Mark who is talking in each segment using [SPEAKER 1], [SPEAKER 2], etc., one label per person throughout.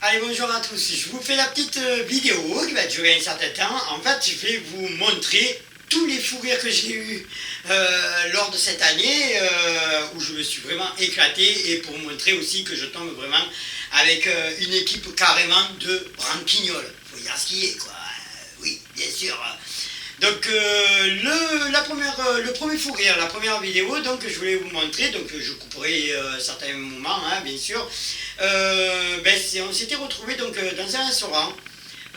[SPEAKER 1] Allez, bonjour à tous. Je vous fais la petite vidéo qui va durer un certain temps. En fait, je vais vous montrer tous les fous rires que j'ai eu lors de cette année où je me suis vraiment éclaté et pour montrer aussi que je tombe vraiment avec une équipe carrément de branquignoles. Faut dire ce qui est, quoi. Oui, bien sûr. Donc le premier fou rire, la première vidéo, donc je voulais vous montrer, donc je couperai certains moments, hein, bien sûr. On s'était retrouvé donc dans un restaurant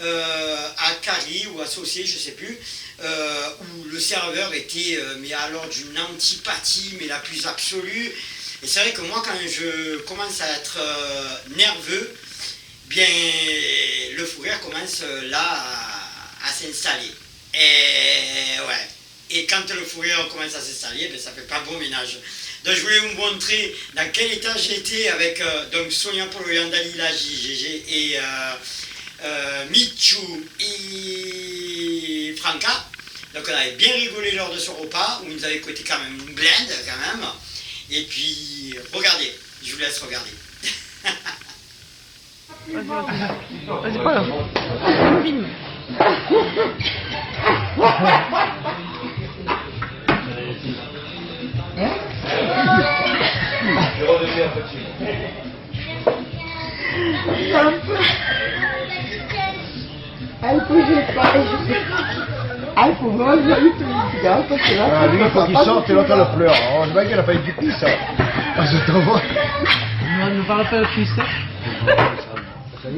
[SPEAKER 1] à Cali ou associé, je sais plus, où le serveur était mais alors d'une antipathie mais la plus absolue. Et c'est vrai que moi quand je commence à être nerveux, bien le fou rire commence là à s'installer. Et ouais. Et quand le fou rire commence à s'installer, ben, ça fait pas bon ménage. Donc je voulais vous montrer dans quel état j'étais avec donc Sonia Poloyan, Dalila, JGG et Michou et Franca. Donc on avait bien rigolé lors de ce repas, où ils nous avaient coûté quand même une blinde quand même. Et puis regardez, je vous laisse regarder.
[SPEAKER 2] Vas-y, pas là. Film.
[SPEAKER 3] Il faut que je parle. Ah, il faut vraiment que j'aille tout le temps parce que là.
[SPEAKER 4] Ah, lui, il faut qu'il sorte et l'autre elle pleure. Oh, le mec, il a pas eu du cul, ça. Ah, je t'envoie.
[SPEAKER 2] Ne parle pas au fils.
[SPEAKER 4] Ça y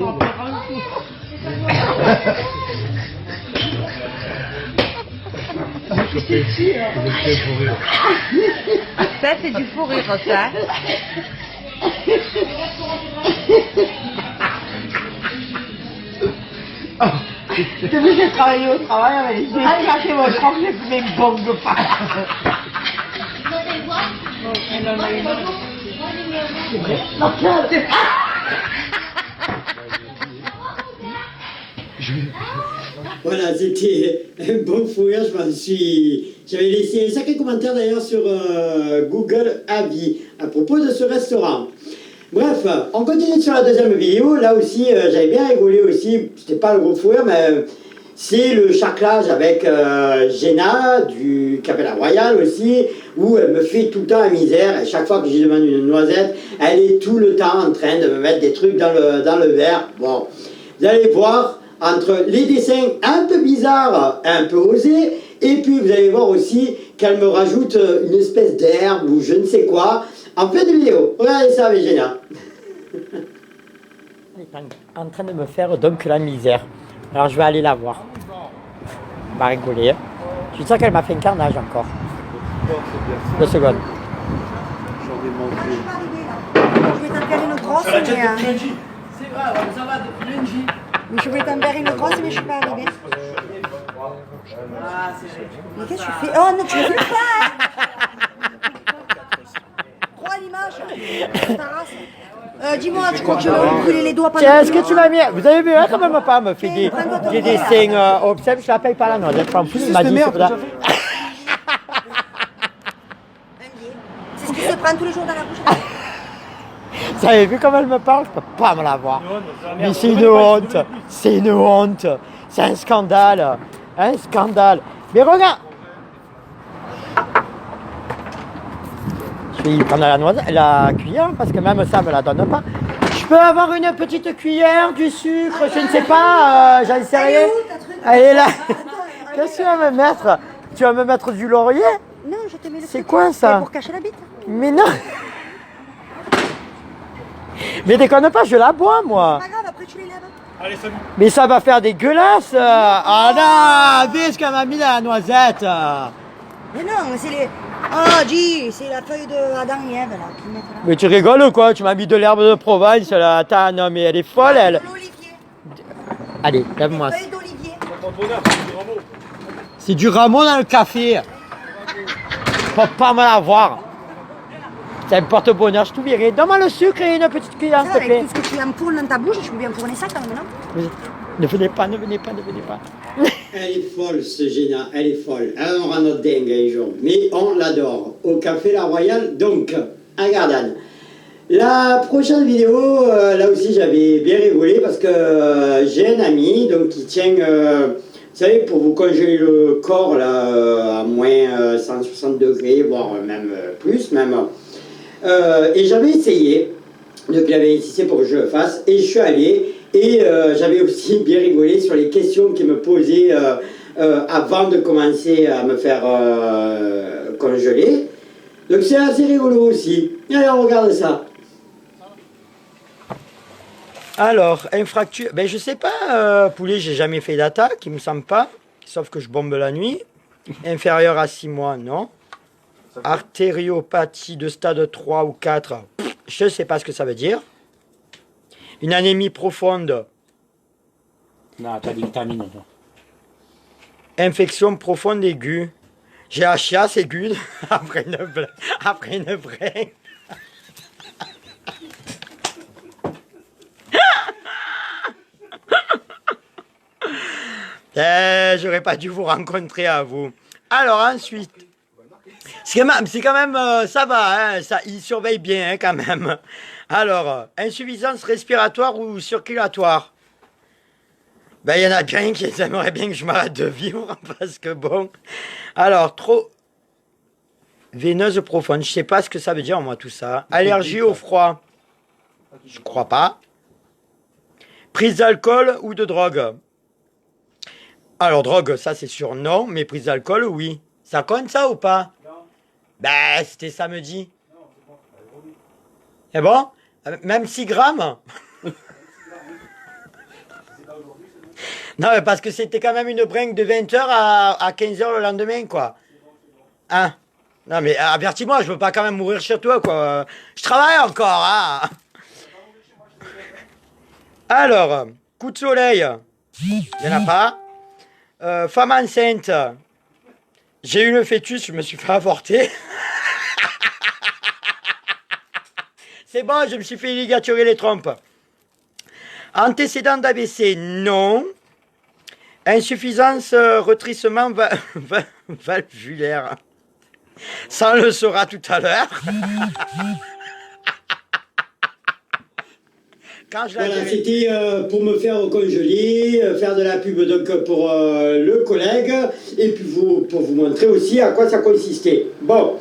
[SPEAKER 3] Ça, c'est du fou rire, ça. Depuis que j'ai travaillé au travail, j'ai éclaté mon prof, j'ai fumé une bombe de pain. Elle en a une autre. C'est vrai? Non, c'est
[SPEAKER 1] Voilà, c'était un bon fou rire, j'avais laissé un sacré commentaire d'ailleurs sur Google Avis à propos de ce restaurant. Bref, on continue sur la deuxième vidéo, là aussi j'avais bien rigolé aussi, c'était pas le gros fou rire, mais c'est le charclage avec Jenna du Café La Royale aussi, où elle me fait tout le temps la misère, et chaque fois que je lui demande une noisette, elle est tout le temps en train de me mettre des trucs dans le verre. Bon, vous allez voir, entre les dessins un peu bizarres, un peu osés, et puis vous allez voir aussi qu'elle me rajoute une espèce d'herbe ou je ne sais quoi en fin de vidéo. Regardez ça avec Jenna. Elle est en train de me faire donc la misère. Alors je vais aller la voir. On va rigoler. Je suis sûr qu'elle m'a fait un carnage encore. 2 secondes.
[SPEAKER 5] Je vais t'en faire une grosse, mais...
[SPEAKER 2] C'est vrai, ça va depuis lundi.
[SPEAKER 5] Mais je voulais t'en faire une grosse, mais je suis pas arrivée. Mais qu'est-ce que tu fais? Oh non, tu ne fais pas, hein. Crois à l'image. Ta race. Dis-moi, tu crois que je vais me brûler les doigts pendant
[SPEAKER 1] Tiens, est-ce que tu m'as mis... Vous avez vu, hein, quand même pas me fait des dessins obscènes, je la paye pas la noix. Je prends plus, il m'a dit c'est ça.
[SPEAKER 5] C'est ce qui se prend tous les jours dans la bouche.
[SPEAKER 1] Vous avez vu comment elle me parle? Je peux pas me la voir. Mais c'est une honte. C'est une honte. C'est un scandale. Un scandale. Mais regarde. Je vais y prendre la cuillère parce que même ça me la donne pas. Je peux avoir une petite cuillère, du sucre, je ne sais pas, j'en sais rien. Elle est là. Qu'est-ce que tu vas me mettre? Tu vas me mettre du laurier?
[SPEAKER 5] Non, je te mets le
[SPEAKER 1] C'est quoi ça?
[SPEAKER 5] pour cacher la bite.
[SPEAKER 1] Mais non. Mais déconne pas, je la bois moi.
[SPEAKER 5] Pas grave, après tu les lèves.
[SPEAKER 2] Allez, salut.
[SPEAKER 1] Mais ça va faire dégueulasse. Ah non, vu ce qu'elle m'a mis dans la noisette.
[SPEAKER 5] Mais non, c'est les... Oh, dis, c'est la feuille de Adam et Ève, là, qu'ils mettent là.
[SPEAKER 1] Mais tu rigoles ou quoi? Tu m'as mis de l'herbe de Provence là. Attends, non mais elle est folle elle.
[SPEAKER 5] De l'olivier.
[SPEAKER 1] Allez, lève-moi.
[SPEAKER 5] Feuille d'olivier.
[SPEAKER 1] C'est du rameau dans le café. Faut pas me la voir. C'est un porte-bonheur, je tout verrai. Donne-moi le sucre et une petite cuillère, s'il te plaît.
[SPEAKER 5] Avec tout ce que tu empournes dans ta bouche, je peux bien fourner ça quand même, non?
[SPEAKER 1] Ne venez pas, ne venez pas, ne venez pas. Elle est folle, ce Géna, elle est folle. Elle en rend notre dingue un jour. Mais on l'adore. Au Café La Royale, donc, à Gardanne. La prochaine vidéo, là aussi j'avais bien rigolé parce que j'ai un ami donc, qui tient, vous savez, pour vous congeler le corps là, à moins 160 degrés, voire même plus même. Et j'avais essayé, donc il avait insisté pour que je le fasse, et je suis allé, et j'avais aussi bien rigolé sur les questions qu'il me posait avant de commencer à me faire congeler. Donc c'est assez rigolo aussi. Allez, on regarde ça. Alors, infracture, ben je sais pas, poulet, j'ai jamais fait d'attaque, il me semble pas, sauf que je bombe la nuit. Inférieur à 6 mois, non. Artériopathie de stade 3 ou 4, je sais pas ce que ça veut dire. Une anémie profonde.
[SPEAKER 6] Non, t'as dit vitamine.
[SPEAKER 1] Infection profonde aiguë. J'ai un chiasse aiguë après une vraie. J'aurais pas dû vous rencontrer à vous. Alors ensuite, c'est quand même ça va, hein, ça, il surveille bien hein, quand même. Alors, insuffisance respiratoire ou circulatoire? Ben, il y en a bien qui aimeraient bien que je m'arrête de vivre, parce que bon... Alors, trop... Veineuse profonde, je sais pas ce que ça veut dire, moi, tout ça. Allergie au froid? Je crois pas. Prise d'alcool ou de drogue? Alors, drogue, ça c'est sûr, non, mais prise d'alcool, oui. Ça compte, ça, ou pas? Non. Ben, c'était samedi. Non, c'est bon. C'est bon? Même 6 grammes? Non, mais parce que c'était quand même une brinque de 20h à 15h le lendemain, quoi. Hein? Non, mais avertis-moi, je veux pas quand même mourir chez toi, quoi. Je travaille encore, hein. Alors, coup de soleil, il n'y en a pas. Femme enceinte, j'ai eu le fœtus, je me suis fait avorter. C'est bon, je me suis fait ligaturer les trompes. Antécédent d'AVC, non. Insuffisance, retrisement valvulaire. Ça, on le saura tout à l'heure. Voilà, c'était pour me faire congeler, faire de la pub donc, pour le collègue, et puis pour vous montrer aussi à quoi ça consistait. Bon,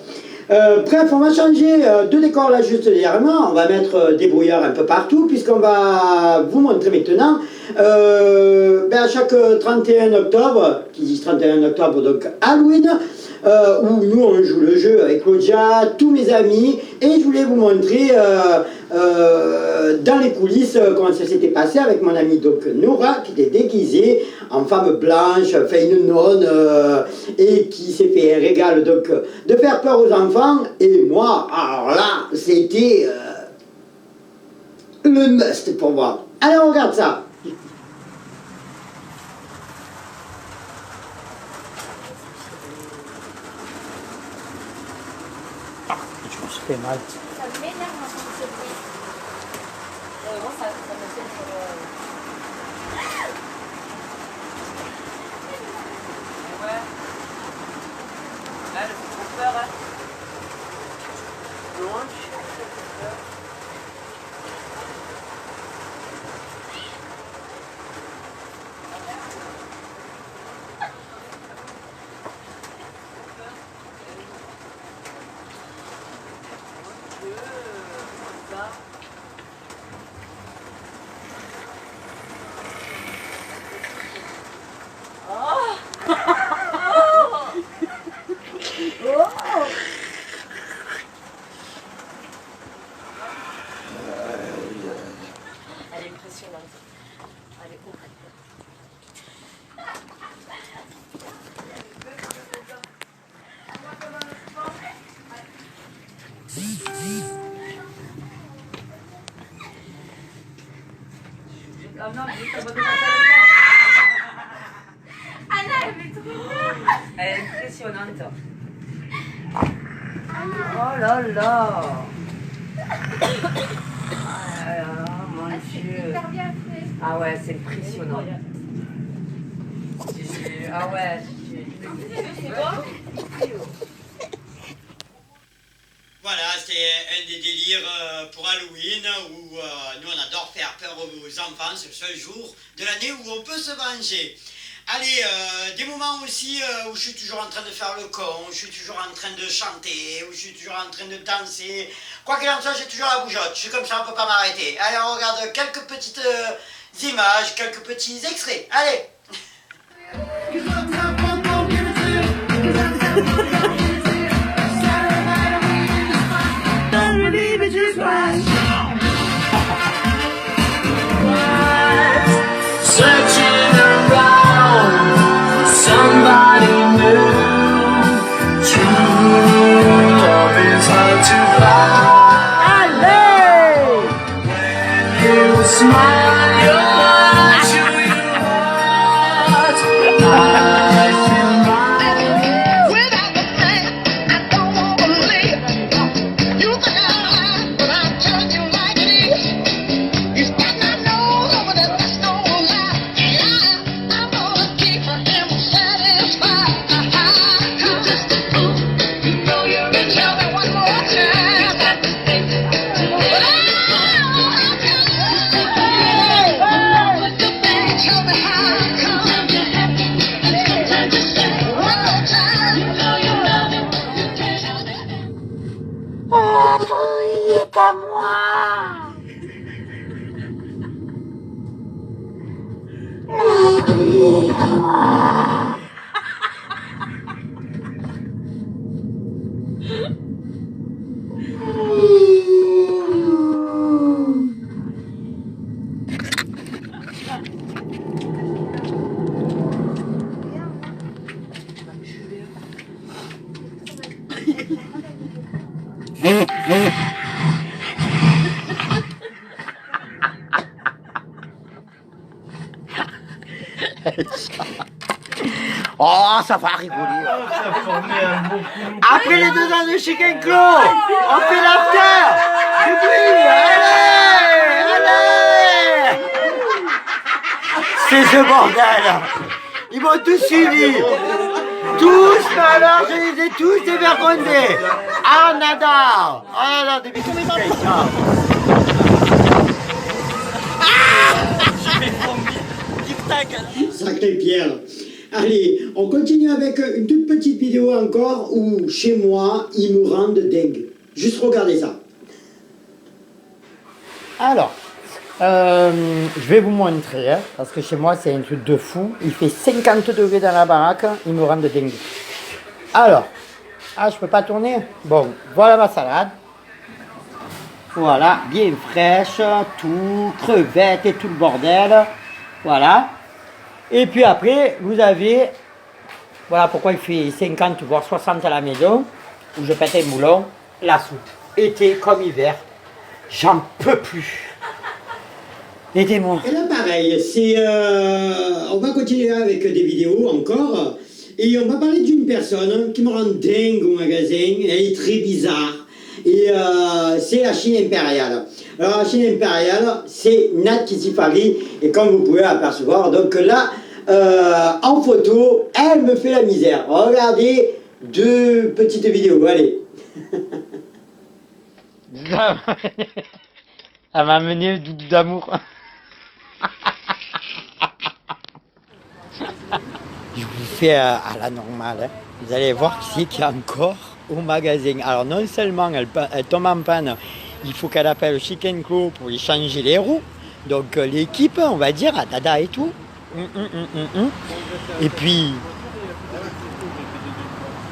[SPEAKER 1] bref, on va changer de décor là juste légèrement, on va mettre des brouillards un peu partout, puisqu'on va vous montrer maintenant, à chaque 31 octobre, qui dit 31 octobre, donc Halloween, où nous on joue le jeu avec Claudia, tous mes amis, et je voulais vous montrer dans les coulisses comment ça s'était passé avec mon amie donc Nora, qui était déguisée en femme blanche, fait une nonne, et qui s'est fait un régal donc de faire peur aux enfants, et moi, alors là, c'était le must pour moi. Allez, on regarde ça.
[SPEAKER 6] Je me suis fait mal.
[SPEAKER 7] Ça m'énerve quand on se bruit. Moi, ça me fait ouais. Là, elle fait trop peur, hein. Non, je suis trop peur. Elle est impressionnante. Elle est complète. Anna, elle est trop belle. Elle est impressionnante. Oh là là. Mon Dieu. Ah ouais, c'est impressionnant. Ah ouais.
[SPEAKER 1] Voilà. Voilà, c'est un des délires pour Halloween où nous on adore faire peur aux enfants, c'est le seul jour de l'année où on peut se venger. Allez, des moments aussi où je suis toujours en train de faire le con, où je suis toujours en train de chanter, où je suis toujours en train de danser. Quoi qu'il en soit, j'ai toujours la bougeotte, je suis comme ça, on peut pas m'arrêter. Allez, on regarde quelques petites images, quelques petits extraits. Allez.
[SPEAKER 8] Searching around somebody new. True love is hard to find. When you smile, you're to your heart. I feel mine. Without the thing, I don't want to believe. You think I'm lying, but I'm telling you like it is. You got my nose over the that's no lie. I'm gonna keep him satisfied. You just a fool. You know you're in. Tell me one more time. You got to think. Tell me how come you're happy. Sometimes you say one more time. You know you love him. You can't help it.
[SPEAKER 3] Il est à moi.
[SPEAKER 9] Oh, ça va rigoler. Après les 2 ans de Chicken Claw, on fait l'after. Du bruit, allez, allez. C'est ce bordel. Ils m'ont tous suivi. Tous, mais alors je les ai tous dévergondés. Ah, nada. Ah, nada, depuis tous mes temps.
[SPEAKER 1] Sacré Pierre. Allez, on continue avec une toute petite vidéo encore où, chez moi, ils me rendent dingue. Juste regardez ça.
[SPEAKER 9] Alors, je vais vous montrer, hein, parce que chez moi c'est un truc de fou. Il fait 50 degrés dans la baraque, il me rend de dingue. Alors, je peux pas tourner. Bon, voilà ma salade. Voilà, bien fraîche, tout, crevettes et tout le bordel. Voilà. Et puis après, vous avez, voilà pourquoi il fait 50 voire 60 à la maison, où je pète un moulon, la soupe. Été comme hiver, j'en peux plus. Aidez-moi.
[SPEAKER 1] Et là, pareil, on va continuer avec des vidéos encore. Et on va parler d'une personne qui me rend dingue au magasin. Elle est très bizarre. Et c'est la Chine impériale. Alors, la Chine impériale, c'est Nat Kitifari. Et comme vous pouvez apercevoir, donc là, en photo, elle me fait la misère. Regardez 2 petites vidéos. Allez.
[SPEAKER 9] Elle m'a mené d'amour. Je vous fais à la normale. Hein. Vous allez voir qui c'est qu'il y a encore au magasin. Alors non seulement elle tombe en panne, il faut qu'elle appelle Chicken Claw pour lui changer les roues. Donc l'équipe, on va dire, à Dada et tout. Et puis...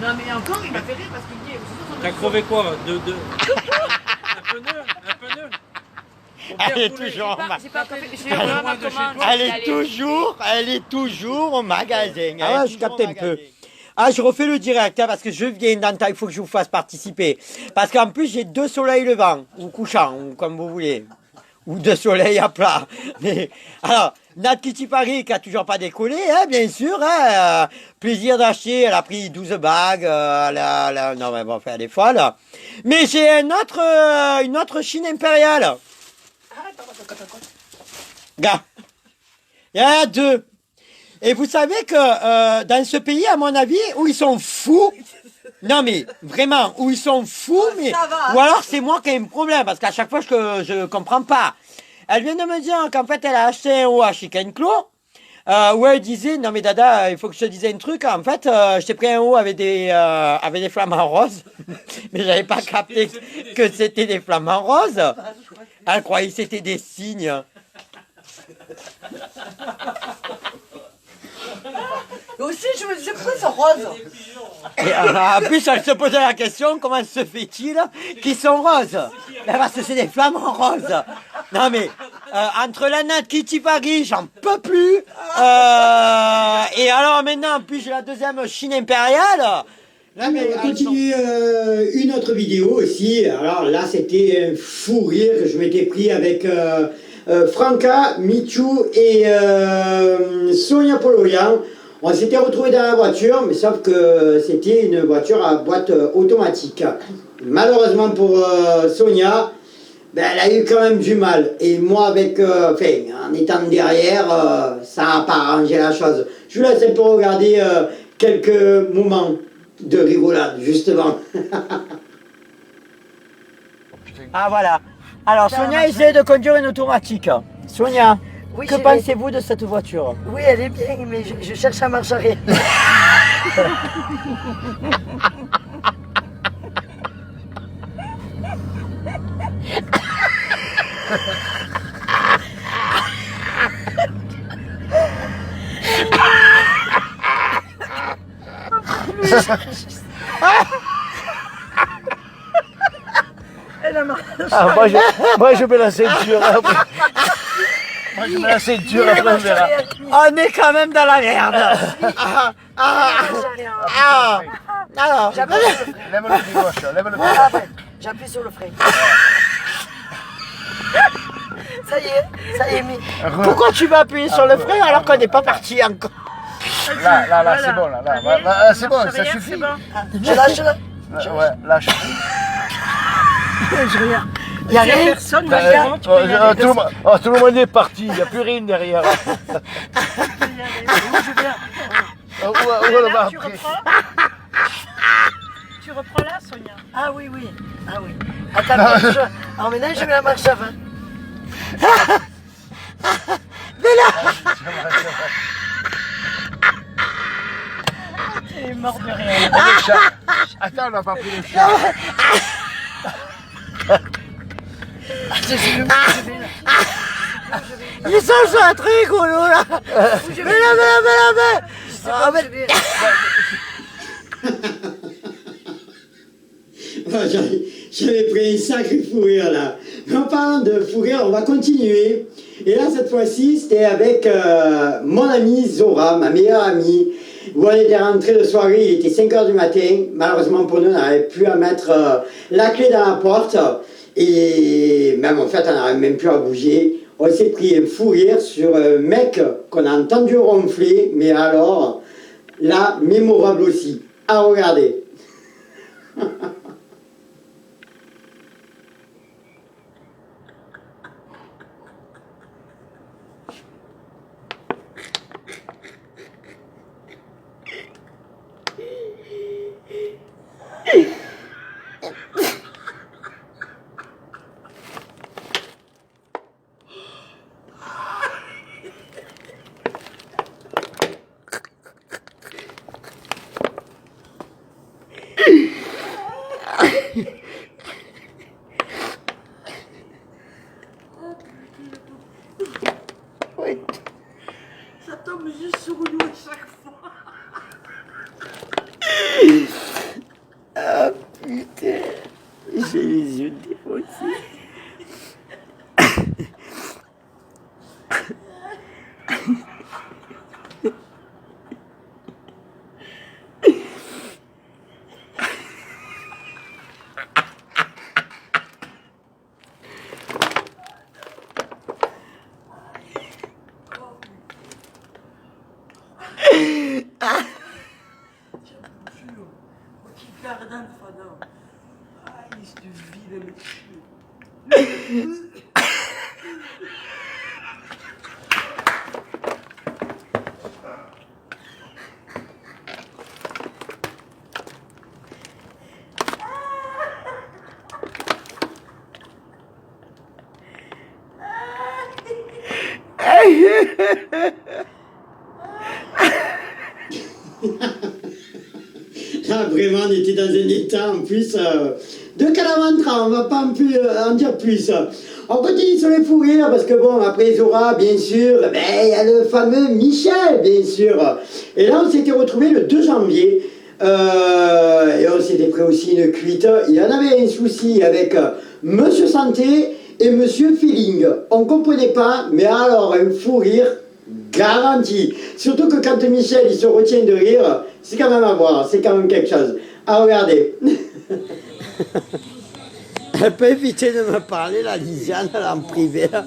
[SPEAKER 2] Non mais encore, il m'a fait rire parce qu'il dit...
[SPEAKER 6] T'as crevé quoi? Un pneu?
[SPEAKER 9] Elle est toujours au magasin. Ah ouais, je capte un peu. Ah, je refais le direct hein, parce que je viens d'entendre, il faut que je vous fasse participer. Parce qu'en plus, j'ai 2 soleils levants, ou couchants, ou comme vous voulez. Ou 2 soleils à plat. Mais, alors, Nat Kitifari qui a toujours pas décollé, hein, bien sûr. Hein, plaisir d'acheter, elle a pris 12 bagues. Non, mais bon, elle est folle. Mais j'ai une autre Chine impériale. Gars, il y en a 2. Et vous savez que dans ce pays, à mon avis, où ils sont fous, Non mais vraiment, ou ils sont fous, mais
[SPEAKER 5] ça va.
[SPEAKER 9] ou alors c'est moi qui ai un problème parce qu'à chaque fois je comprends pas. Elle vient de me dire qu'en fait elle a acheté un haut à Chicken Clos où elle disait non mais Dada, il faut que je te dise un truc. En fait, je t'ai pris un haut avec des flamants roses, mais j'avais pas capté que c'était des flamants roses. Elle croyait que c'était des cygnes.
[SPEAKER 5] Aussi, je me disais, pourquoi ils sont roses?
[SPEAKER 9] Et en plus, elle se posait la question, comment se fait-il qu'ils sont roses? Ben parce que c'est des flamants roses. Non mais, entre la natte Kitty Paris, j'en peux plus. Et alors maintenant, en plus j'ai la deuxième Chine impériale.
[SPEAKER 1] Là, mais on va continuer une autre vidéo aussi. Alors là, c'était un fou rire que je m'étais pris avec Franca, Michou et Sonia Poloyan. On s'était retrouvés dans la voiture, mais sauf que c'était une voiture à boîte automatique. Malheureusement pour Sonia, ben, elle a eu quand même du mal. Et moi, avec, en étant derrière, ça n'a pas arrangé la chose. Je vous laisse un peu regarder quelques moments de rigolade, justement.
[SPEAKER 9] Ah voilà. Alors Sonia essaie de conduire une automatique. Sonia,
[SPEAKER 5] Oui,
[SPEAKER 9] que
[SPEAKER 5] chérie.
[SPEAKER 9] pensez-vous de cette voiture?
[SPEAKER 5] Oui, elle est bien, mais je cherche à marche arrière. Elle a marché.
[SPEAKER 4] Ah, moi, je mets la ceinture. Moi, je mets la ceinture, après on verra.
[SPEAKER 9] On est quand même dans la merde. Alors,
[SPEAKER 4] Lève le pied gauche, lève le pied
[SPEAKER 5] Ah
[SPEAKER 4] gauche.
[SPEAKER 5] ouais, j'appuie sur le frein. Ça y est mis.
[SPEAKER 9] pourquoi tu vas appuyer sur le frein alors qu'on n'est pas parti encore?
[SPEAKER 4] Là, c'est bon, là, c'est bon, ça suffit.
[SPEAKER 5] Je lâche là.
[SPEAKER 4] Ouais, lâche.
[SPEAKER 5] Je regarde. Il n'y a rien.
[SPEAKER 2] Personne, moi,
[SPEAKER 4] Tout le monde est parti, il n'y a plus rien derrière. Où elle va
[SPEAKER 2] tu
[SPEAKER 4] après?
[SPEAKER 2] Tu reprends là, Sonia.
[SPEAKER 5] Ah oui. Attends, alors maintenant je mets la marche avant.
[SPEAKER 2] Elle est morte de rien.
[SPEAKER 4] Le chat. Attends, on n'a pas pris le chat.
[SPEAKER 9] Ils sont sur un truc rigolo là. Mais là. Ah, mais-
[SPEAKER 1] J'avais pris un sacré fou rire là. Mais en parlant de fou rire, on va continuer. Et là, cette fois-ci, c'était avec mon amie Zora, ma meilleure amie. Où on était rentré de soirée, il était 5h du matin. Malheureusement pour nous, on n'arrivait plus à mettre la clé dans la porte. Et même en fait, on n'arrivait même plus à bouger. On s'est pris un fou rire sur un mec qu'on a entendu ronfler. Mais alors, là, mémorable aussi. À regarder.
[SPEAKER 2] Ça tombe juste sur nous à chaque fois.
[SPEAKER 9] J'ai les yeux défoncés.
[SPEAKER 1] Là, vraiment, on était dans un état en plus de calamantra, on va pas en dire plus. On continue sur les fous rires parce que bon, après Zora, bien sûr, ben, il y a le fameux Michel, bien sûr. Et là, on s'était retrouvés le 2 janvier. Et on s'était pris aussi une cuite. Il y en avait un souci avec Monsieur Santé et Monsieur Feeling. On comprenait pas, mais alors un fou rire garanti. Surtout que quand Michel il se retient de rire, c'est quand même à voir, c'est quand même quelque chose. À regarder.
[SPEAKER 9] Elle peut éviter de me parler, la Lisiane, là, en privé. Là.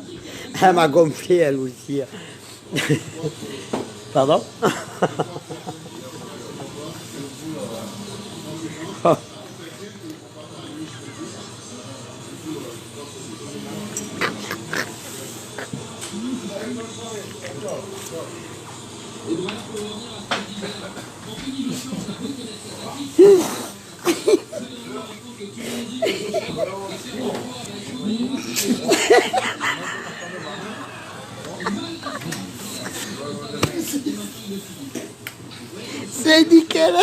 [SPEAKER 9] Elle m'a gonflé, elle aussi. Pardon. C'est nickel.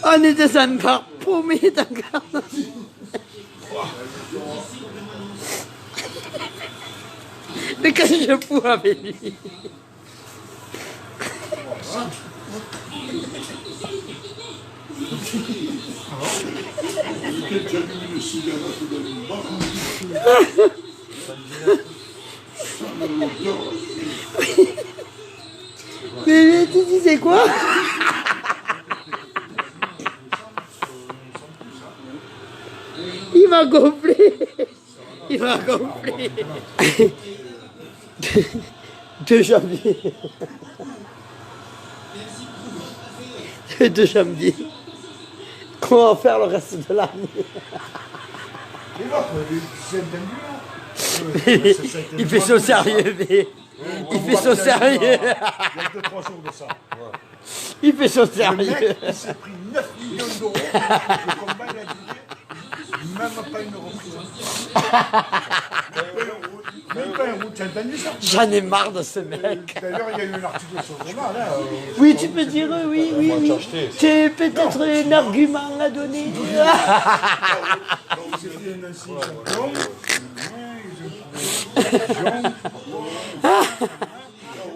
[SPEAKER 9] On est des enfants paumés dans le garde. Mais qu'est-ce que je fous avec lui? Mais tu disais quoi? Il m'a gonflé. Il m'a gonflé. 2 janvier. 2 janvier. Comment faire le reste de l'année? Il fait son sérieux, mais... Il fait son sérieux.
[SPEAKER 4] Il y a 2-3 jours de ça.
[SPEAKER 9] Il fait son sérieux.
[SPEAKER 4] Le mec, il s'est pris 9 millions d'euros. Le combat, il a duré même pas une reprise. Même pas un route. Tu as entendu ça?
[SPEAKER 9] J'en ai marre de ce mec.
[SPEAKER 4] D'ailleurs, il y a eu un article sur le journal.
[SPEAKER 9] Oui, tu peux dire oui, oui, oui. C'est peut-être un argument à donner.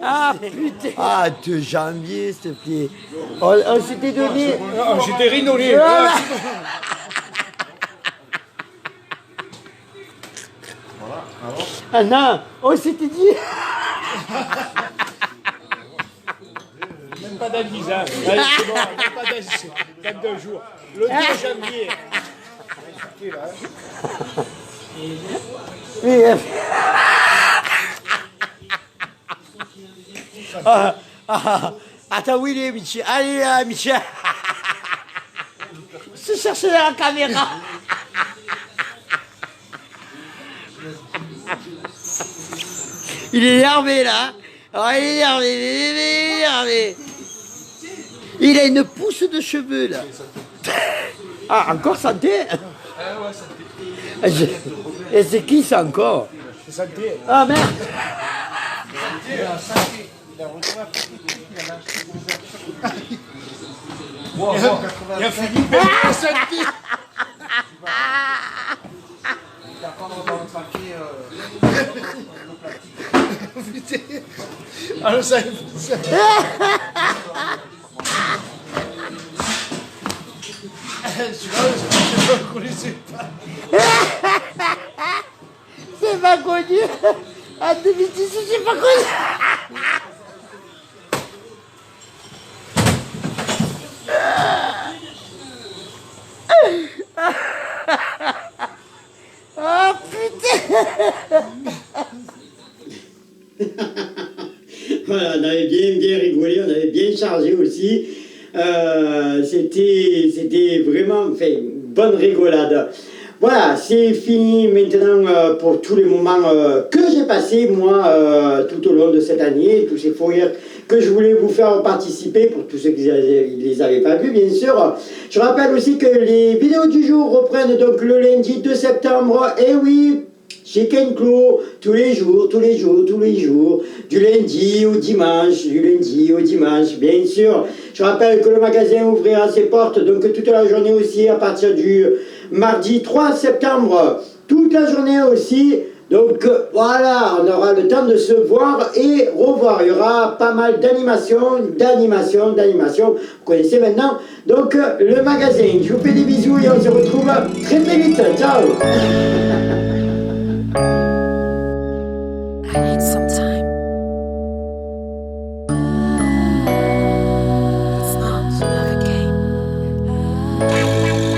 [SPEAKER 9] Ah putain. Ah, 2 janvier, s'il te plaît. On s'était donné...
[SPEAKER 4] J'étais rinolé.
[SPEAKER 9] Ah non, on s'était dit...
[SPEAKER 4] Même pas d'avis, hein. Allez, c'est bon, même pas d'avis. Dans 2 jours. Le 2 janvier.
[SPEAKER 9] Oui, attends, où il est, Michel? Allez là, Michel. Se chercher dans la caméra. Il est énervé là. Oh, il est énervé, il est énervé. Il a une pousse de cheveux là. Ah, encore santé? Et c'est qui ça encore?
[SPEAKER 4] C'est santé.
[SPEAKER 9] Ah merde.
[SPEAKER 4] Il y a Philippe et santé. Alors ça, je ne connaissais pas.
[SPEAKER 9] C'est pas connu. En 2018, c'est pas connu. Oh putain.
[SPEAKER 1] Voilà, on avait bien rigolé, on avait bien chargé aussi. C'était vraiment une bonne rigolade. Voilà, c'est fini maintenant pour tous les moments que j'ai passés, moi, tout au long de cette année, tous ces fous rires que je voulais vous faire participer, pour tous ceux qui ne les avaient pas vus, bien sûr. Je rappelle aussi que les vidéos du jour reprennent donc le lundi 2 septembre, et oui, chez Ken Clo, tous les jours, du lundi au dimanche, bien sûr. Je rappelle que le magasin ouvrira ses portes donc toute la journée aussi à partir du mardi 3 septembre, toute la journée aussi. Donc voilà, on aura le temps de se voir et revoir. Il y aura pas mal d'animations. Vous connaissez maintenant donc le magasin. Je vous fais des bisous et on se retrouve très vite. Ciao.